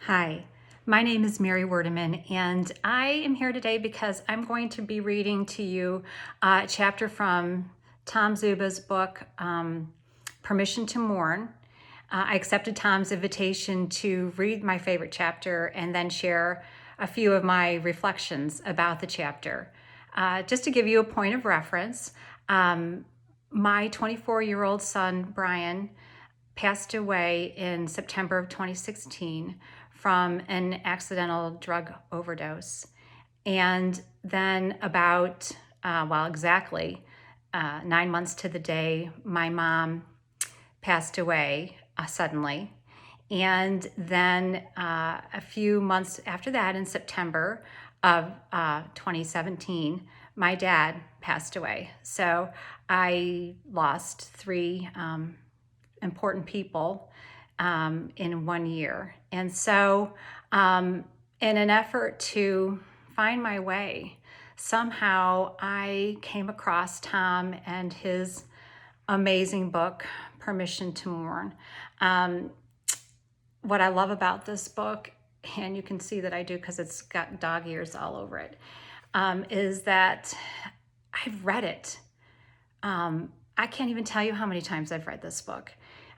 Hi, my name is Mary Werdeman, and I am here today because I'm going to be reading to you a chapter from Tom Zuba's book, Permission to Mourn. I accepted Tom's invitation to read my favorite chapter and then share a few of my reflections about the chapter. Just to give you a point of reference, my 24-year-old son, Brian, passed away in September of 2016 from an accidental drug overdose. And then exactly 9 months to the day, my mom passed away suddenly. And then a few months after that, in September of 2017, my dad passed away. So I lost three important people in 1 year. And so in an effort to find my way, somehow I came across Tom and his amazing book, Permission to Mourn. What I love about this book, and you can see that I do because it's got dog ears all over it, is that I've read it. I can't even tell you how many times I've read this book.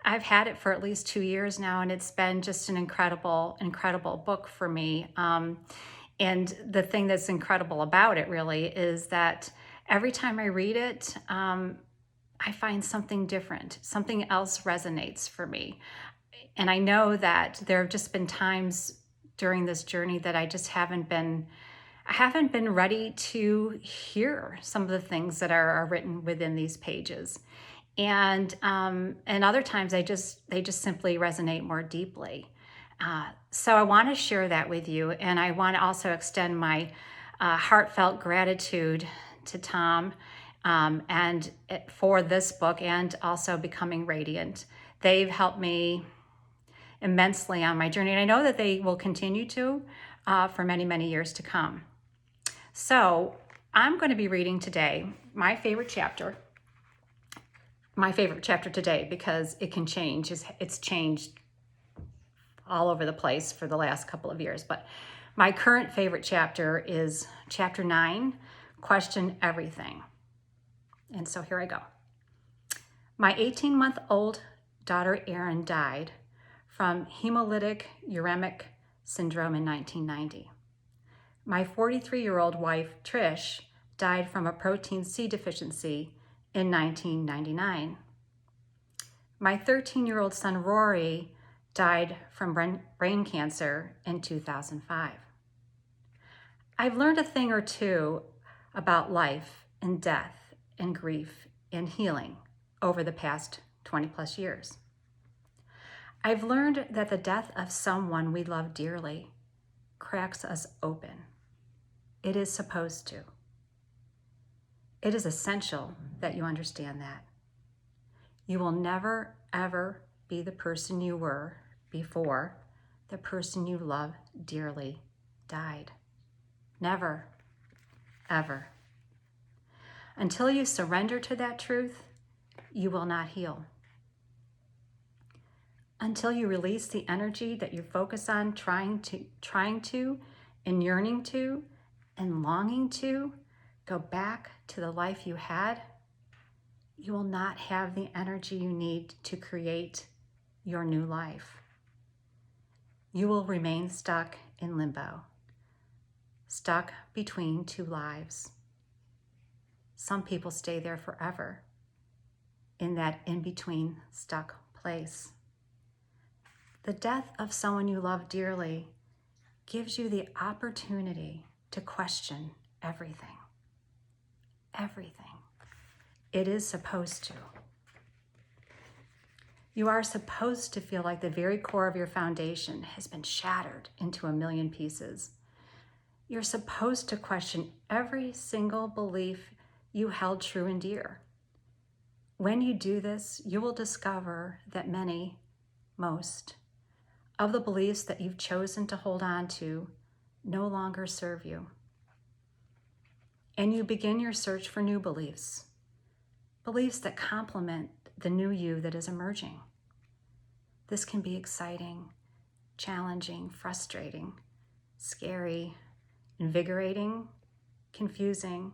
I've had it for at least 2 years now, and it's been just an incredible, incredible book for me. And the thing that's incredible about it really is that every time I read it, I find something different. Something else resonates for me. And I know that there have just been times during this journey that I haven't been ready to hear some of the things that are written within these pages. And other times they just simply resonate more deeply. So I want to share that with you, and I want to also extend my heartfelt gratitude to Tom and for this book, and also Becoming Radiant. They've helped me immensely on my journey, and I know that they will continue to for many, many years to come. So I'm going to be reading today my favorite chapter today, because it can change. It's changed all over the place for the last couple of years. But my current favorite chapter is chapter 9, Question Everything. And so here I go. My 18-month-old daughter Erin died from hemolytic uremic syndrome in 1990. My 43-year-old wife Trish died from a protein C deficiency in 1999. My 13-year-old son Rory died from brain cancer in 2005. I've learned a thing or two about life and death and grief and healing over the past 20 plus years. I've learned that the death of someone we love dearly cracks us open. It is supposed to. It is essential that you understand that. You will never, ever be the person you were before the person you love dearly died. Never, ever. Until you surrender to that truth, you will not heal. Until you release the energy that you focus on trying to, and yearning to, and longing to go back to the life you had, you will not have the energy you need to create your new life. You will remain stuck in limbo, stuck between two lives. Some people stay there forever, in that in-between stuck place. The death of someone you love dearly gives you the opportunity to question everything. Everything. It is supposed to. You are supposed to feel like the very core of your foundation has been shattered into a million pieces. You're supposed to question every single belief you held true and dear. When you do this, you will discover that most of the beliefs that you've chosen to hold on to no longer serve you. And you begin your search for new beliefs that complement the new you that is emerging. This can be exciting challenging, frustrating, scary, invigorating, confusing,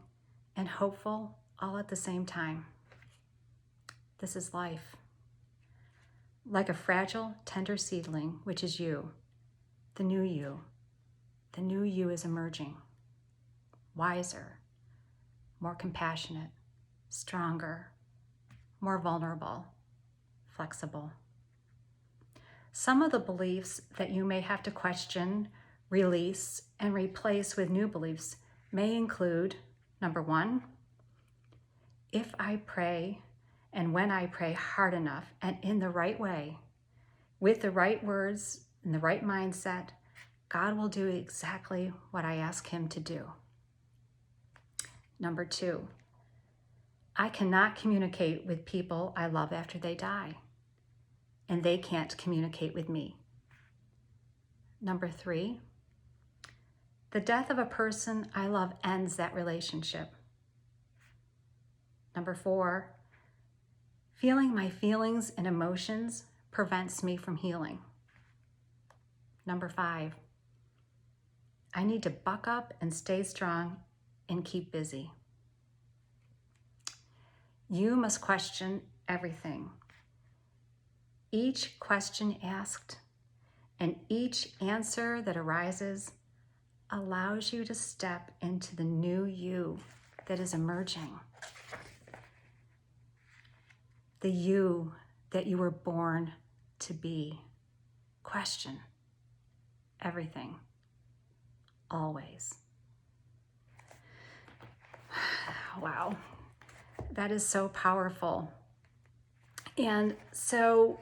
and hopeful all at the same time. This is life. Like a fragile, tender seedling, which is you, the new you. The new you is emerging, wiser, more compassionate, stronger, more vulnerable, flexible. Some of the beliefs that you may have to question, release, and replace with new beliefs may include, number one, if I pray and when I pray hard enough and in the right way, with the right words and the right mindset, God will do exactly what I ask him to do. Number two, I cannot communicate with people I love after they die, and they can't communicate with me. Number three, the death of a person I love ends that relationship. Number four, feeling my feelings and emotions prevents me from healing. Number five, I need to buck up and stay strong and keep busy. You must question everything. Each question asked and each answer that arises allows you to step into the new you that is emerging. The you that you were born to be. Question everything, always. Wow, that is so powerful. And so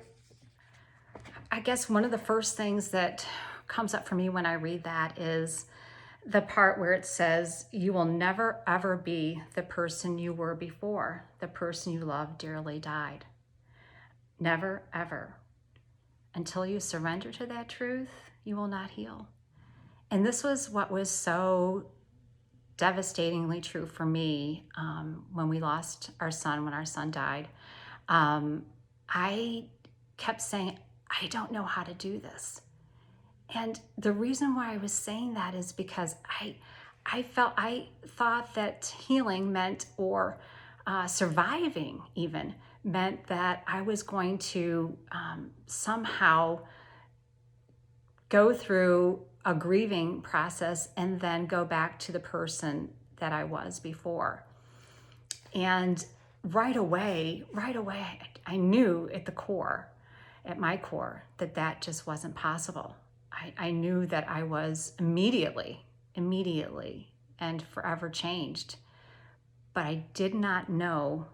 I guess one of the first things that comes up for me when I read that is the part where it says, you will never ever be the person you were before the person you loved dearly died. Never ever. Until you surrender to that truth, you will not heal. And this was what was so devastatingly true for me when we lost our son, when our son died. I kept saying, I don't know how to do this. And the reason why I was saying that is because I thought that healing meant, or surviving even, meant that I was going to somehow go through a grieving process and then go back to the person that I was before. And right away, I knew at my core, that just wasn't possible. I knew that I was immediately and forever changed. But I did not know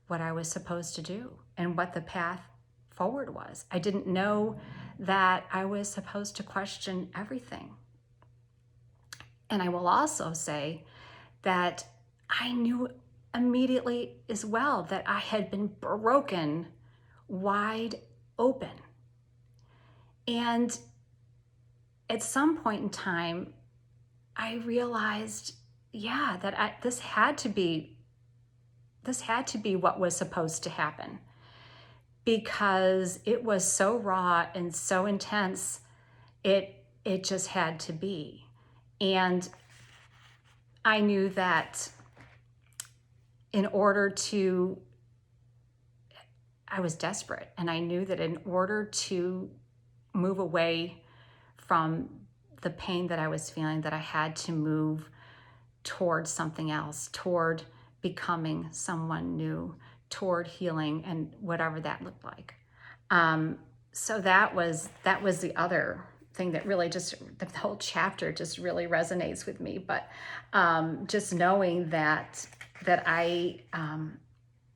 what I was supposed to do and what the path forward was. I didn't know that I was supposed to question everything. And I will also say that I knew immediately as well that I had been broken wide open. And at some point in time, I realized, that this had to be what was supposed to happen, because it was so raw and so intense. It just had to be. And I knew that I was desperate, and I knew that in order to move away from the pain that I was feeling, that I had to move toward something else, toward becoming someone new, toward healing, and whatever that looked like. So that was the other thing that really just, the whole chapter just really resonates with me. But just knowing that I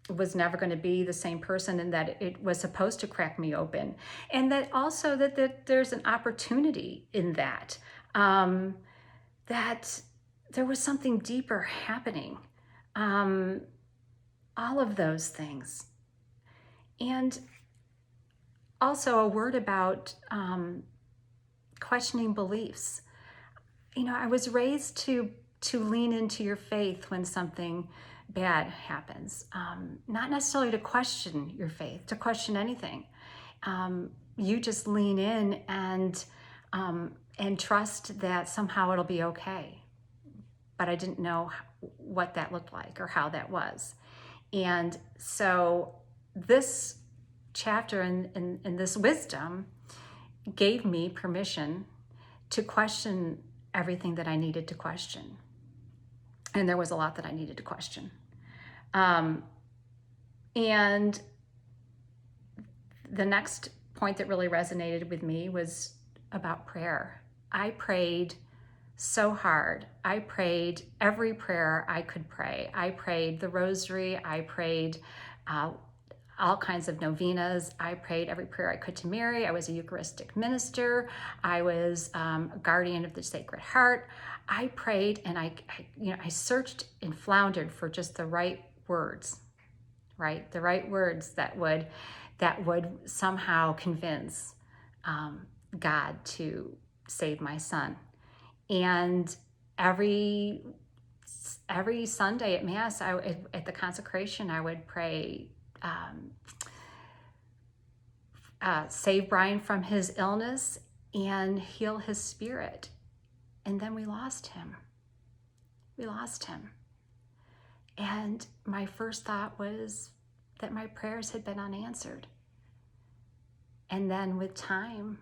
was never going to be the same person, and that it was supposed to crack me open, and that also that there's an opportunity in that, that there was something deeper happening, all of those things. And also a word about questioning beliefs. I was raised to lean into your faith when something bad happens, not necessarily to question your faith, to question anything, you just lean in and trust that somehow it'll be okay. But I didn't know what that looked like or how that was. And so this chapter in this wisdom gave me permission to question everything that I needed to question. And there was a lot that I needed to question. And the next point that really resonated with me was about prayer. I prayed so hard. I prayed every prayer I could pray. I prayed the rosary. I prayed all kinds of novenas. I prayed every prayer I could to Mary. I was a Eucharistic minister. I was a guardian of the Sacred Heart. I prayed and I searched and floundered for just the right words, right? The right words that would somehow convince God to save my son. And every Sunday at Mass, at the consecration, I would pray, save Brian from his illness and heal his spirit. And then we lost him. And my first thought was that my prayers had been unanswered. And then with time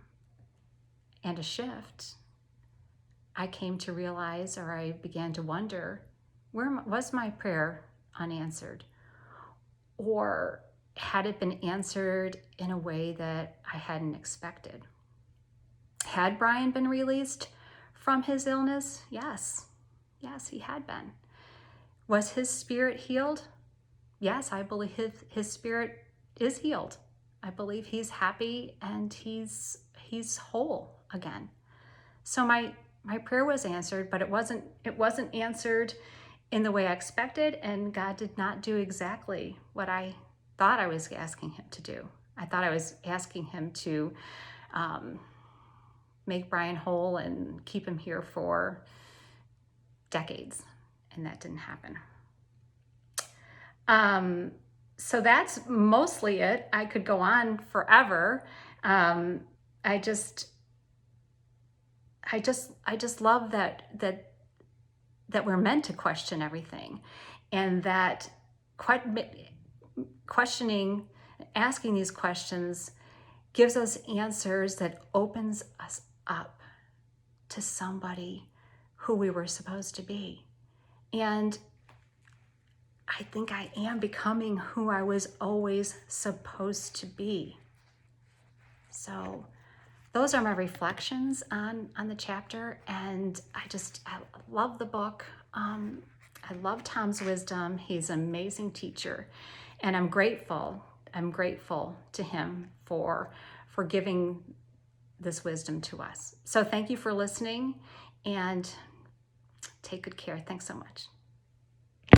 and a shift, I came to realize, or I began to wonder, where was my prayer unanswered? Or had it been answered in a way that I hadn't expected? Had Brian been released from his illness? Yes, he had been. Was his spirit healed? Yes, I believe his spirit is healed. I believe he's happy and he's whole again. So my prayer was answered, but it wasn't answered in the way I expected, and God did not do exactly what I thought I was asking him to do. I thought I was asking him to make Brian whole and keep him here for decades, and that didn't happen. So that's mostly it. I could go on forever. I just love that we're meant to question everything, and that questioning, asking these questions gives us answers that opens us up to somebody who we were supposed to be. And I think I am becoming who I was always supposed to be. So those are my reflections on the chapter, and I love the book. I love Tom's wisdom. He's an amazing teacher, and I'm grateful to him for giving this wisdom to us. So thank you for listening, and take good care. Thanks so much.